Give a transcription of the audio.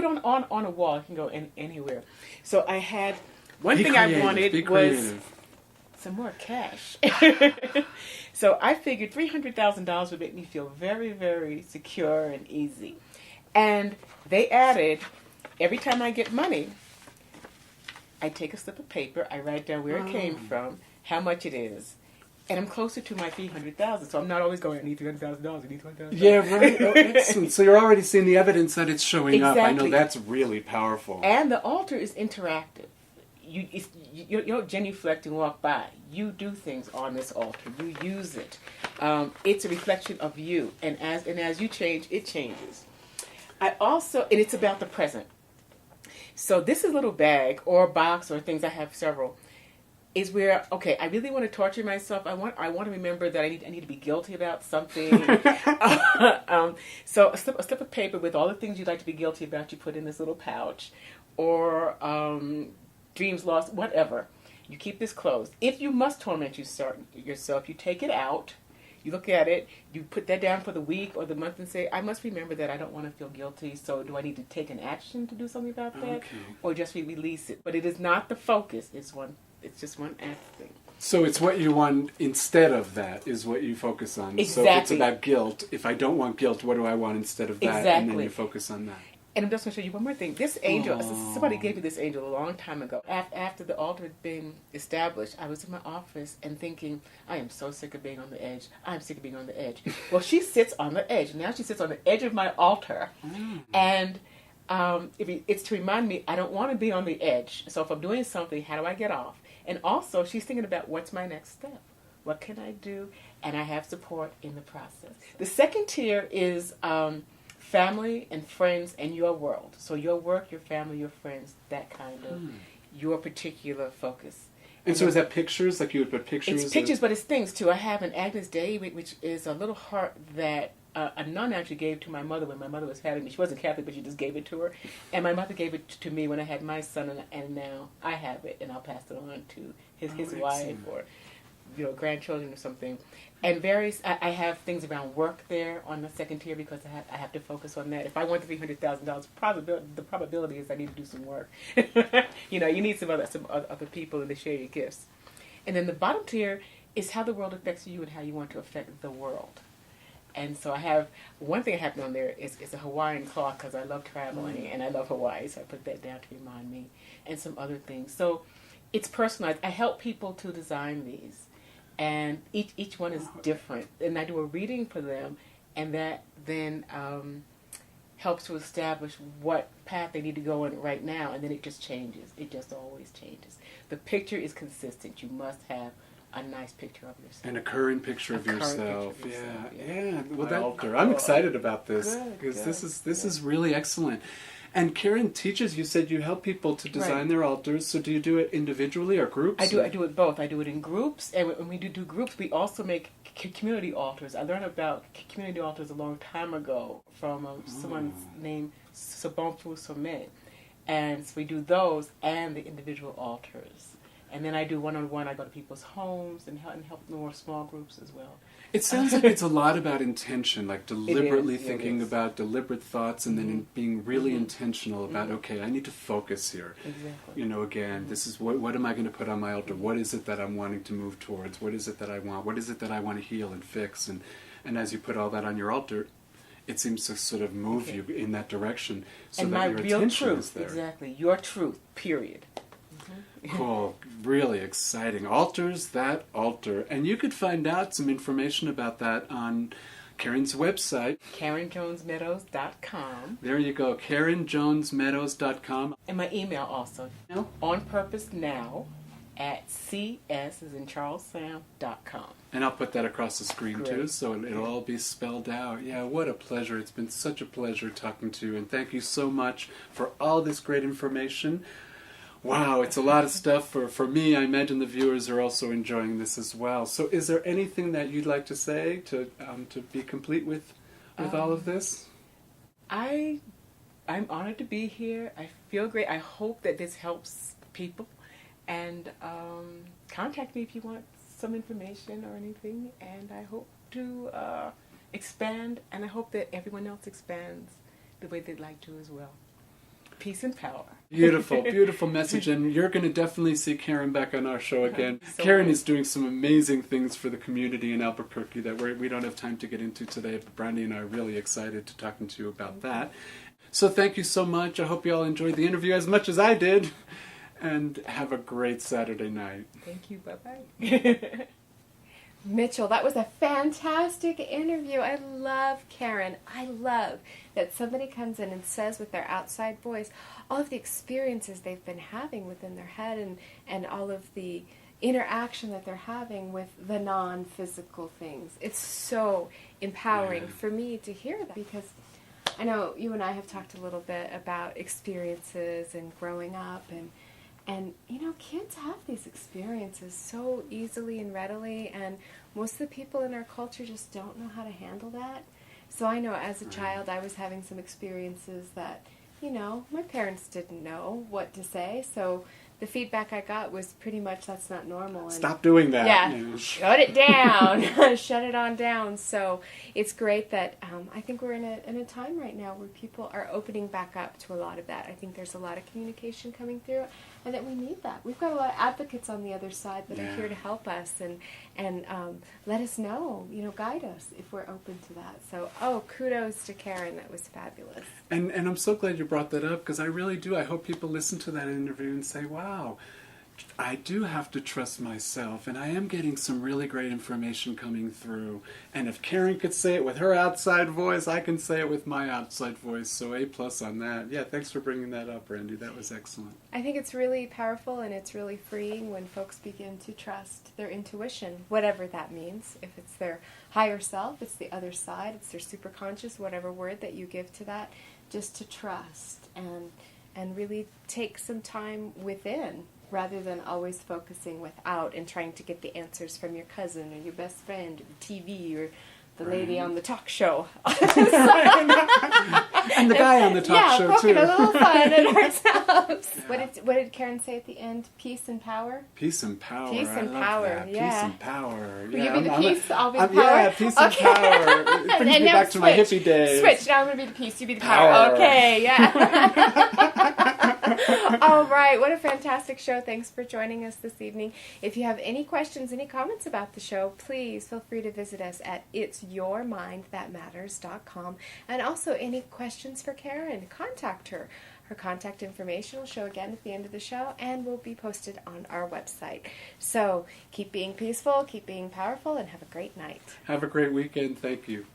do it on a wall. It can go anywhere. So I had one Be thing creative, I wanted be was creative. some more cash. So I figured $300,000 would make me feel very, very secure and easy. And they added, every time I get money, I take a slip of paper, I write down where it came from, how much it is, and I'm closer to my $300,000. So I'm not always going, I need $300,000, I need $300,000. Yeah, right. Oh, excellent. So you're already seeing the evidence that it's showing up. I know Exactly. that's really powerful. And the altar is interactive. You don't genuflect and walk by. You do things on this altar. You use it. It's a reflection of you, and as you change, it changes. And it's about the present. So this is a little bag or box or things, I have several, is where, okay, I really want to torture myself. I want to remember that I need to be guilty about something. So a slip of paper with all the things you'd like to be guilty about, you put in this little pouch, or dreams lost, whatever. You keep this closed. If you must torment yourself, you take it out, you look at it, you put that down for the week or the month and say, I must remember that I don't want to feel guilty, so do I need to take an action to do something about that? Okay. Or just release it? But it is not the focus. It's just one thing. So it's what you want instead of that is what you focus on. Exactly. So if it's about guilt, if I don't want guilt, what do I want instead of that? Exactly. And then you focus on that. And I'm just going to show you one more thing. This angel, somebody gave me this angel a long time ago. After the altar had been established, I was in my office and thinking, I am so sick of being on the edge. I'm sick of being on the edge. Well, she sits on the edge. Now she sits on the edge of my altar. And it's to remind me, I don't want to be on the edge. So if I'm doing something, how do I get off? And also, she's thinking about what's my next step. What can I do? And I have support in the process. The second tier is family and friends and your world. So your work, your family, your friends, that kind of your particular focus. And so is that pictures? Like you would put pictures? It's pictures, but it's things too. I have an Agnus Dei, which is a little heart that a nun actually gave to my mother when my mother was having me. She wasn't Catholic, but she just gave it to her. And my mother gave it to me when I had my son, and now I have it, and I'll pass it on to his wife or grandchildren or something. And I have things around work there on the second tier because I have to focus on that. If I want the $300,000, the probability is I need to do some work. You need some other people and to share your gifts. And then the bottom tier is how the world affects you and how you want to affect the world. And so I have one thing I have on there is a Hawaiian cloth because I love traveling and I love Hawaii, so I put that down to remind me, and some other things. So it's personalized. I help people to design these. And each one is different. And I do a reading for them, and that then helps to establish what path they need to go in right now, and then it just changes. It just always changes. The picture is consistent. You must have a nice picture of yourself. And a current picture of yourself. Yeah. Well, My altar. I'm excited about this Good, because good. this is really excellent. And Karen teaches. You said you help people to design Right. their altars. So do you do it individually or groups? I do it both. I do it in groups, and when we do groups, we also make community altars. I learned about community altars a long time ago from someone named Sobonfu Somé, and so we do those and the individual altars. And then I do one-on-one. I go to people's homes and help more small groups as well. It sounds like it's a lot about intention, like deliberately It is. thinking about deliberate thoughts and then being really intentional about, okay, I need to focus here. Exactly. Again, this is what am I going to put on my altar? What is it that I'm wanting to move towards? What is it that I want? What is it that I want to heal and fix? And as you put all that on your altar, it seems to sort of move you in that direction so and that my your real attention truth, is there. exactly, your truth, period. Cool. Really exciting. Altars that altar. And you could find out some information about that on Karen's website. KarenJonesMeadows.com. There you go. KarenJonesMeadows.com. And my email also. No? onpurposenow@cs, as in CharlesSam.com. And I'll put that across the screen too, Great. so it'll all be spelled out. Yeah, what a pleasure. It's been such a pleasure talking to you. And thank you so much for all this great information. Wow, it's a lot of stuff for me. I imagine the viewers are also enjoying this as well. So is there anything that you'd like to say to be complete with all of this? I'm honored to be here. I feel great. I hope that this helps people. And contact me if you want some information or anything. And I hope to expand, and I hope that everyone else expands the way they'd like to as well. Peace and power. Beautiful, beautiful message, and you're going to definitely see Karen back on our show again. So Karen much. is doing some amazing things for the community in Albuquerque that we don't have time to get into today, but Brandy and I are really excited to talking to you about that. So thank you so much. I hope you all enjoyed the interview as much as I did, and have a great Saturday night. Thank you. Bye-bye. Mitchell, that was a fantastic interview. I love Karen. I love that somebody comes in and says with their outside voice all of the experiences they've been having within their head and all of the interaction that they're having with the non-physical things. It's so empowering for me to hear that, because I know you and I have talked a little bit about experiences and growing up, and you know, kids have these experiences so easily and readily, and most of the people in our culture just don't know how to handle that. So I know as a child I was having some experiences that, you know, my parents didn't know what to say, so the feedback I got was pretty much, that's not normal. And Stop doing that. yeah, shut it down. Shut it on down. So it's great that I think we're in a time right now where people are opening back up to a lot of that. I think there's a lot of communication coming through, and that we need that. We've got a lot of advocates on the other side that are here to help us and let us know, you know, guide us if we're open to that. So, kudos to Karen. That was fabulous. And I'm so glad you brought that up, because I really do. I hope people listen to that interview and say, wow, I do have to trust myself, and I am getting some really great information coming through. And if Karen could say it with her outside voice, I can say it with my outside voice. So A+ on that. Yeah, thanks for bringing that up, Randy. That was excellent. I think it's really powerful and it's really freeing when folks begin to trust their intuition, whatever that means. If it's their higher self, it's the other side, it's their superconscious, whatever word that you give to that, just to trust and really take some time within, rather than always focusing without and trying to get the answers from your cousin or your best friend or the TV or the lady on the talk show. And the guy on the talk show, too. Yeah, poking a little fun at ourselves. Yeah. What did Karen say at the end? Peace and power? Peace and power. Peace and I love power, that. yeah. Peace and power. Will yeah, you be the peace? I'll be the power? Yeah, peace and power. It brings me back to my hippie days. Switch. Now I'm going to be the peace. You be the power. Okay, yeah. All right. What a fantastic show. Thanks for joining us this evening. If you have any questions, any comments about the show, please feel free to visit us at itsyourmindthatmatters.com. And also any questions for Karen, contact her. Her contact information will show again at the end of the show and will be posted on our website. So keep being peaceful, keep being powerful, and have a great night. Have a great weekend. Thank you.